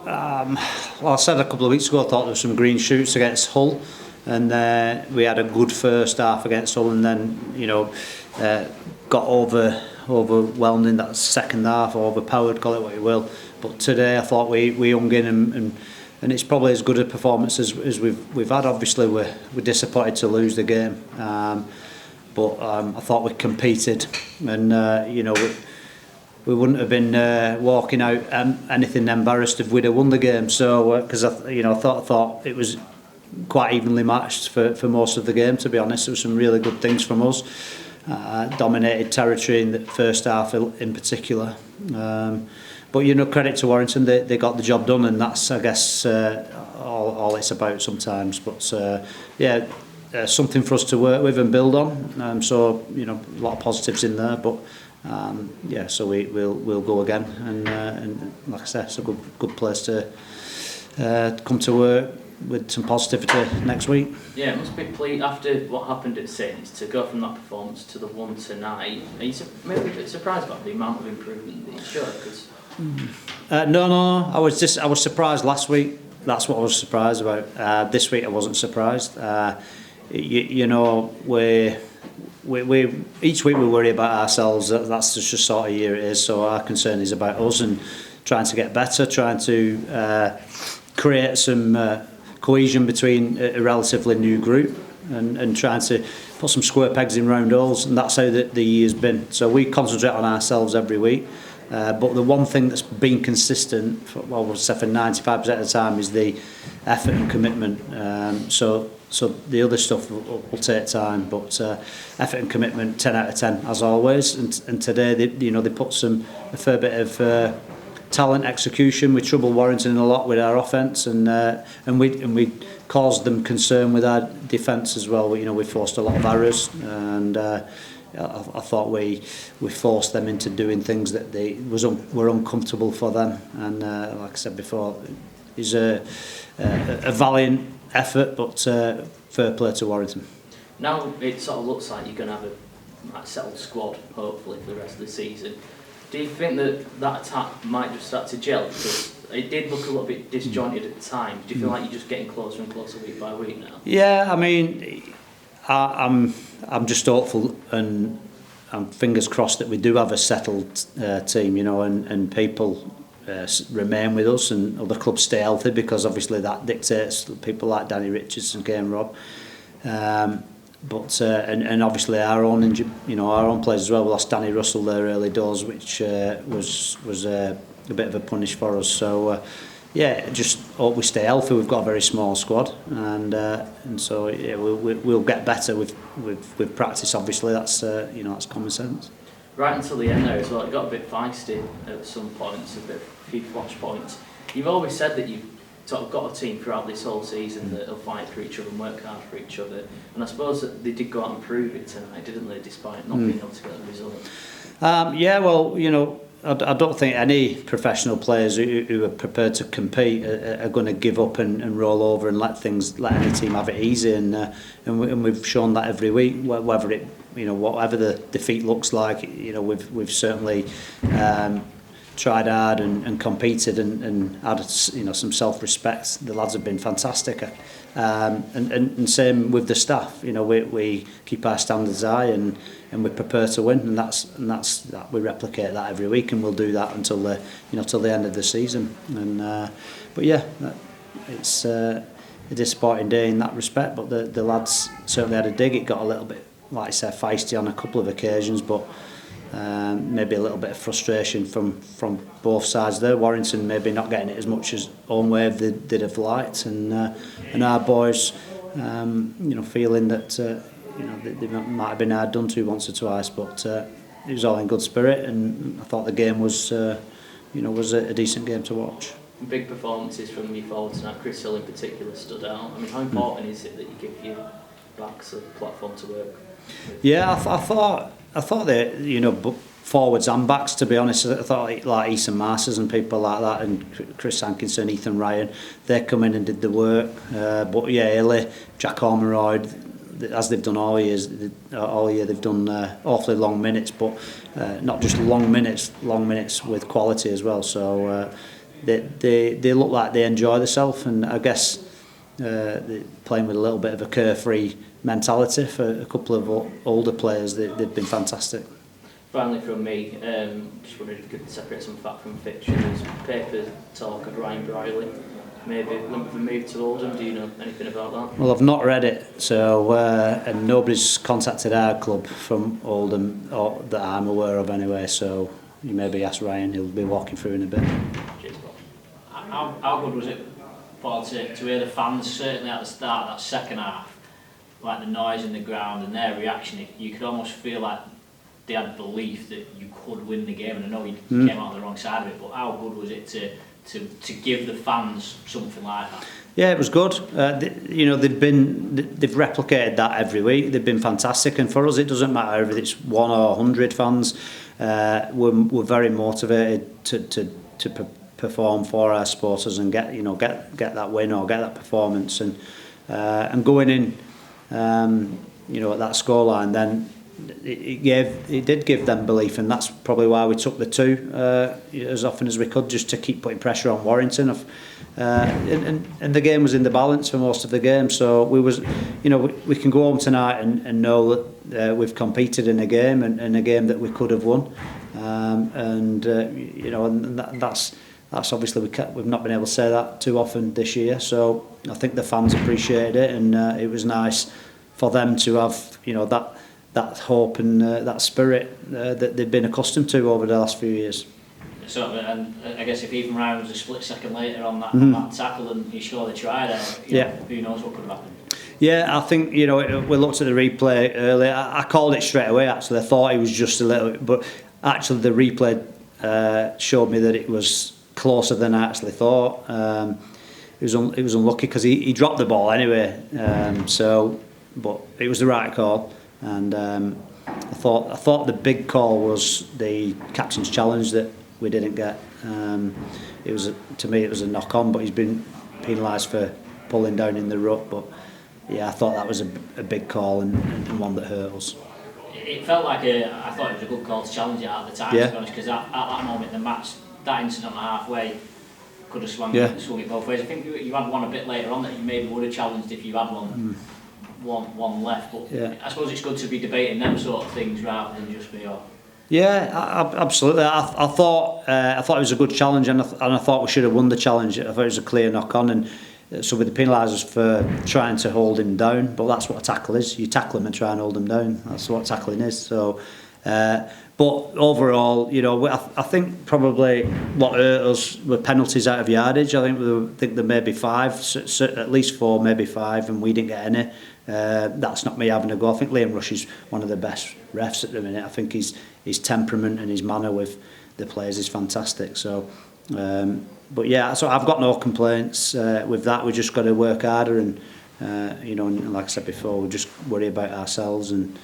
Well, I said a couple of weeks ago I thought there were some green shoots against Hull, and we had a good first half against Hull, and then got overwhelmed in that second half, or overpowered, call it what you will. But today I thought we hung in, and it's probably as good a performance as we've had. Obviously we're disappointed to lose the game, but I thought we competed, and we wouldn't have been walking out anything embarrassed if we'd have won the game. So because I thought it was quite evenly matched for most of the game. To be honest, there were some really good things from us. Dominated territory in the first half in particular. But credit to Warrington, they got the job done, and that's, I guess, all it's about sometimes. But something for us to work with and build on. So a lot of positives in there, but. So we'll go again, and like I said, it's a good place to come to work with some positivity next week. Yeah, it must be pleased after what happened at Saints to go from that performance to the one tonight. Are you maybe a bit surprised about the amount of improvement that you showed? No, I was surprised last week. That's what I was surprised about. This week I wasn't surprised. We each week we worry about ourselves. That's just the sort of year it is. So our concern is about us and trying to get better, trying to create some cohesion between a relatively new group, and trying to put some square pegs in round holes. And that's how the year's been. So we concentrate on ourselves every week. But the one thing that's been consistent, for 95% of the time, is the effort and commitment. So the other stuff will take time, but effort and commitment, 10 out of 10 as always. And today they put a fair bit of talent, execution. We troubled Warrington a lot with our offence, and we caused them concern with our defence as well. We forced a lot of errors, and I thought we forced them into doing things that were uncomfortable for them. And like I said before, it's a valiant effort, but fair play to Warrington. Now it sort of looks like you're going to have a settled squad, hopefully, for the rest of the season. Do you think that attack might just start to gel? Because it did look a little bit disjointed at the time. Do you feel like you're just getting closer and closer week by week now? Yeah, I mean, I'm just hopeful, and I'm fingers crossed that we do have a settled team, and people remain with us, and other clubs stay healthy, because obviously that dictates people like Danny Richardson, Kane Robb, but obviously our own players as well. We lost Danny Russell there early doors, which was a bit of a punish for us. So just hope we stay healthy. We've got a very small squad, and so we'll get better with practice. Obviously, that's that's common sense. Right until the end there as well, it got a bit feisty at some points, a few watch points. You've always said that you've sort of got a team throughout this whole season that will fight for each other and work hard for each other. And I suppose that they did go out and prove it tonight, didn't they, despite not being able to get the result? I don't think any professional players who are prepared to compete are going to give up and roll over and let any team have it easy. And we've shown that every week, whether it whatever the defeat looks like. We've certainly tried hard and competed and had some self-respect. The lads have been fantastic, and same with the staff. We keep our standards high, and we're prepared to win, and that's we replicate that every week, and we'll do that until the end of the season. And it's a disappointing day in that respect, but the lads certainly had a dig. It got a little bit, like I said, feisty on a couple of occasions, but maybe a little bit of frustration from both sides there. Warrington maybe not getting it as much as home wave they'd have liked, and our boys feeling that they might have been hard done to once or twice, but it was all in good spirit, and I thought the game was a decent game to watch. Big performances from your forwards tonight. Chris Hill in particular stood out. I mean, how important is it that you give your backs a platform to work with? Yeah, I thought that forwards and backs, to be honest. I thought like Ethan Masters and people like that, and Chris Hankinson, Ethan Ryan, they come in and did the work. But yeah, Illy, Jack Ormeroyd, as they've done all year, they've done awfully long minutes, but not just long minutes with quality as well. So they look like they enjoy themselves, and I guess they're playing with a little bit of a carefree mentality for a couple of older players. They've been fantastic. Finally from me, just wondering if you could separate some fact from fiction. There's paper talk of Rowley maybe linked with a move to Oldham. Do you know anything about that? Well, I've not read it, so and nobody's contacted our club from Oldham, or that I'm aware of anyway, so you maybe ask Ryan, he'll be walking through in a bit. Cheers, Bob. How good was it, Paul, to hear the fans, certainly at the start of that second half, like the noise in the ground and their reaction? You could almost feel like they had belief that you could win the game, and I know you came out on the wrong side of it, but how good was it to give the fans something like that? Yeah, it was good. They've replicated that every week. They've been fantastic, and for us, it doesn't matter if it's 1 or 100 fans. We're very motivated to perform for our supporters and get that win or get that performance, and going in, at that scoreline, then it did give them belief, and that's probably why we took the 2 as often as we could, just to keep putting pressure on Warrington. And the game was in the balance for most of the game, so we can go home tonight and know that we've competed in a game, and a game that we could have won, and that's obviously we've not been able to say that too often this year. So I think the fans appreciated it, and it was nice for them to have that hope and that spirit that they've been accustomed to over the last few years. So, and I guess if even Ryan was a split second later on that tackle and he scored a try there, who knows what could have happened. Yeah, I think we looked at the replay earlier. I called it straight away. Actually, I thought it was just a little, but actually the replay showed me that it was closer than I actually thought. It was unlucky because he dropped the ball anyway. But it was the right call. And I thought the big call was the captain's challenge that we didn't get. To me it was a knock on, but he's been penalised for pulling down in the rut. But yeah, I thought that was a big call and one that hurt us. It felt like I thought it was a good call to challenge it at the time, to be honest, because at that moment in the match, that incident on the halfway could have swung it both ways. I think you had one a bit later on that you maybe would have challenged if you had one left, but I suppose it's good to be debating them sort of things rather than just be absolutely. I thought it was a good challenge, and I thought we should have won the challenge. I thought it was a clear knock on, and so we penalised us for trying to hold him down, but that's what a tackle is. You tackle him and try and hold him down. That's what tackling is. So but overall, I think probably what hurt us were penalties out of yardage. I think there may be 5, so at least 4, maybe 5, and we didn't get any. That's not me having a go. I think Liam Rush is one of the best refs at the minute. I think his temperament and his manner with the players is fantastic. So, but yeah, so I've got no complaints with that. We just got to work harder, and and like I said before, we just worry about ourselves and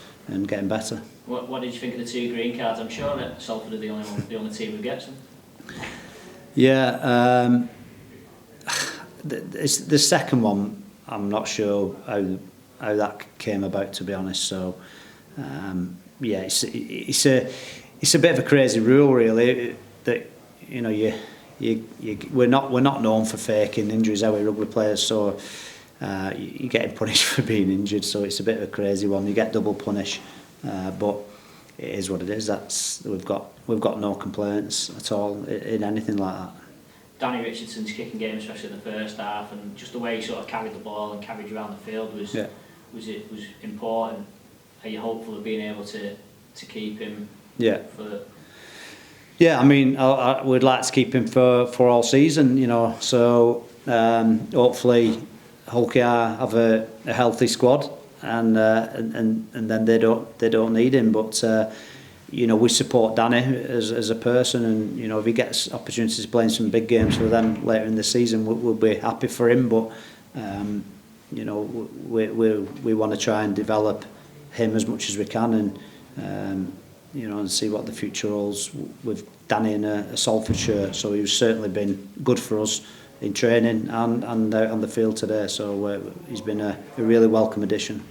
getting better. What did you think of the 2 green cards? I'm sure that Salford are the only team who gets them. Yeah, the second one, I'm not sure how that came about, to be honest. So it's a bit of a crazy rule, really, that we're not known for faking injuries, are we, rugby players? So you're getting punished for being injured, so it's a bit of a crazy one. You get double punish, but it is what it is. We've got no complaints at all in anything like that. Danny Richardson's kicking game, especially in the first half, and just the way he sort of carried the ball and carried you around the field was important. Are you hopeful of being able to keep him? Yeah. I mean, we'd like to keep him for all season, So hopefully, Hulk have a healthy squad, and then they don't need him. But we support Danny as a person, and if he gets opportunities to play in some big games for them later in the season, we'll be happy for him. But we want to try and develop him as much as we can, and see what the future holds with Danny in a Salford shirt. So he's certainly been good for us in training and out on the field today. So he's been a really welcome addition.